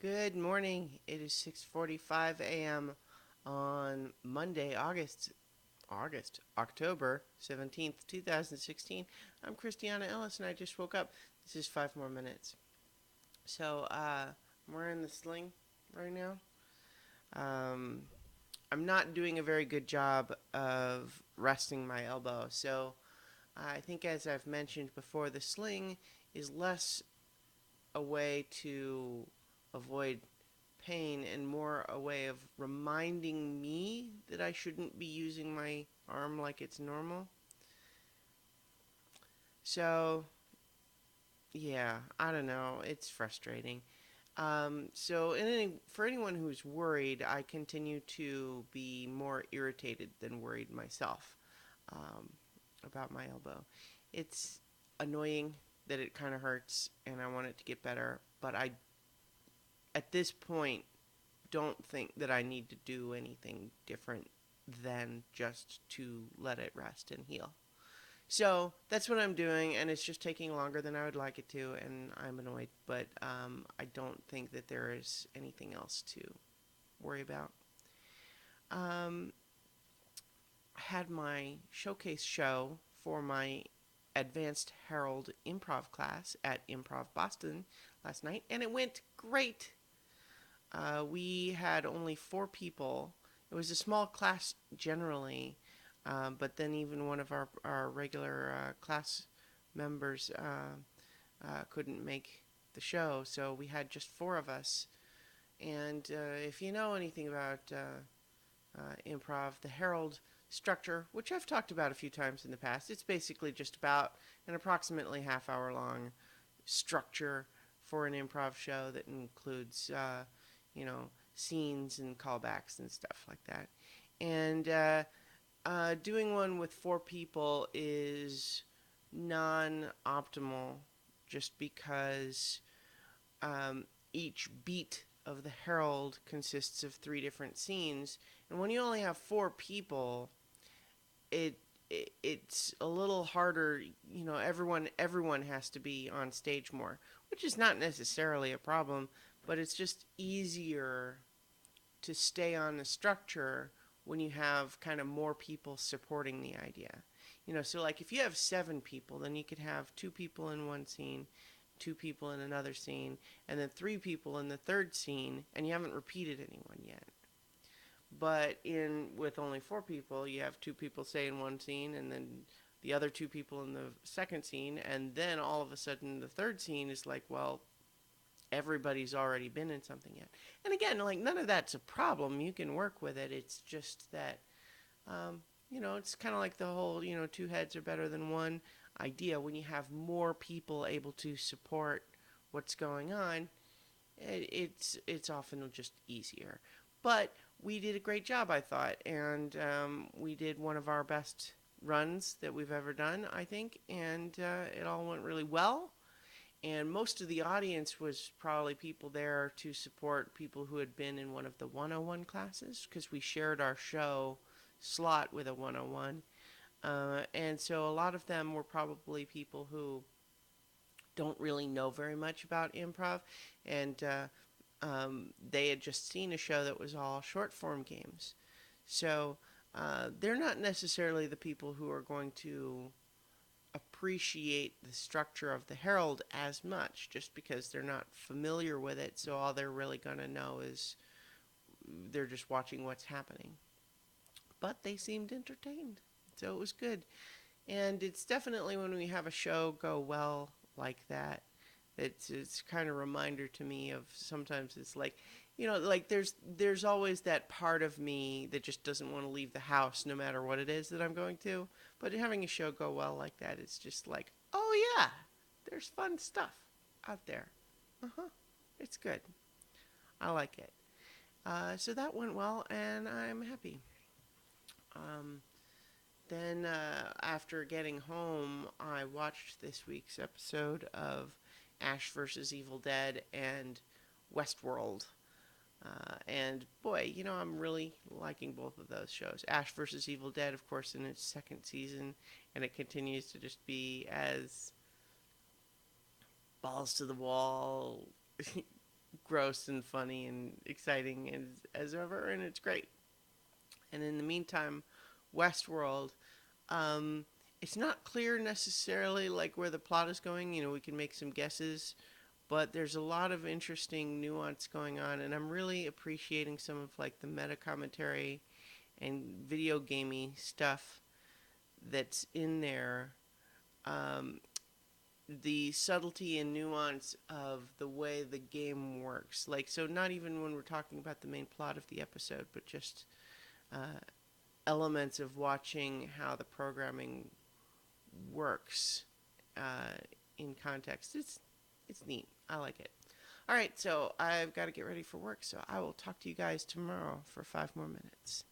Good morning. It is 6:45 a.m. on Monday, October 17th, 2016. I'm Christiana Ellis and I just woke up. This is 5 more minutes. I'm wearing the sling right now. Um, I'm not doing a very good job of resting my elbow. So, I think as I've mentioned before, the sling is less a way to avoid pain and more a way of reminding me that I shouldn't be using my arm like it's normal. So, yeah, I don't know. It's frustrating. For anyone who's worried, I continue to be more irritated than worried myself um, about my elbow. It's annoying that it kind of hurts and I want it to get better, but at this point, don't think that I need to do anything different than just to let it rest and heal. So that's what I'm doing, and it's just taking longer than I would like it to, and I'm annoyed. But I don't think that there is anything else to worry about. Um, I had my showcase show for my Advanced Herald improv class at Improv Boston last night, and it went great. We had only 4 people. It was a small class generally, but then even one of our regular class members couldn't make the show, so we had just 4 of us. And if you know anything about improv, the Herald structure, which I've talked about a few times in the past, it's basically just about an approximately half-hour long structure for an improv show that includes scenes and callbacks and stuff like that. And doing one with 4 people is non optimal just because um, each beat of the Herald consists of 3 different scenes. And when you only have 4 people, it's a little harder. Everyone has to be on stage more, which is not necessarily a problem, but it's just easier to stay on the structure when you have kind of more people supporting the idea. So like if you have 7 people, then you could have 2 people in one scene, 2 people in another scene, and then 3 people in the third scene, and you haven't repeated anyone yet. But in with only 4 people, you have 2 people say in one scene, and then the other 2 people in the second scene, and then all of a sudden the third scene is like, well, everybody's already been in something yet. And again, like none of that's a problem. You can work with it. It's just that, it's kind of like the whole, 2 heads are better than one idea. When you have more people able to support what's going on, it's often just easier. But we did a great job, I thought, and we did one of our best runs that we've ever done, I think, and it all went really well. And most of the audience was probably people there to support people who had been in one of the 101 classes because we shared our show slot with a 101. And so a lot of them were probably people who don't really know very much about improv, and they had just seen a show that was all short form games. So they're not necessarily the people who are going to appreciate the structure of the Herald as much just because they're not familiar with it. So all they're really going to know is they're just watching what's happening. But they seemed entertained. So it was good. And it's definitely when we have a show go well like that, it's kind of a reminder to me of sometimes it's like, like there's always that part of me that just doesn't want to leave the house no matter what it is that I'm going to. But having a show go well like that, it's just like, oh yeah, there's fun stuff out there. Uh huh. It's good. I like it. So that went well, and I'm happy. Um, then after getting home, I watched this week's episode of Ash vs. Evil Dead and Westworld. And boy, I'm really liking both of those shows. Ash vs. Evil Dead, of course, in its second season, and it continues to just be as balls to the wall, gross and funny and exciting as ever, and it's great. And in the meantime, Westworld, um, it's not clear necessarily like where the plot is going. You know, we can make some guesses, but there's a lot of interesting nuance going on, and I'm really appreciating some of like the meta commentary and video gamey stuff that's in there. Um, the subtlety and nuance of the way the game works. Like, so not even when we're talking about the main plot of the episode, but just elements of watching how the programming works uh, in context. It's neat. I like it. All right, so I've got to get ready for work, so I will talk to you guys tomorrow for 5 more minutes.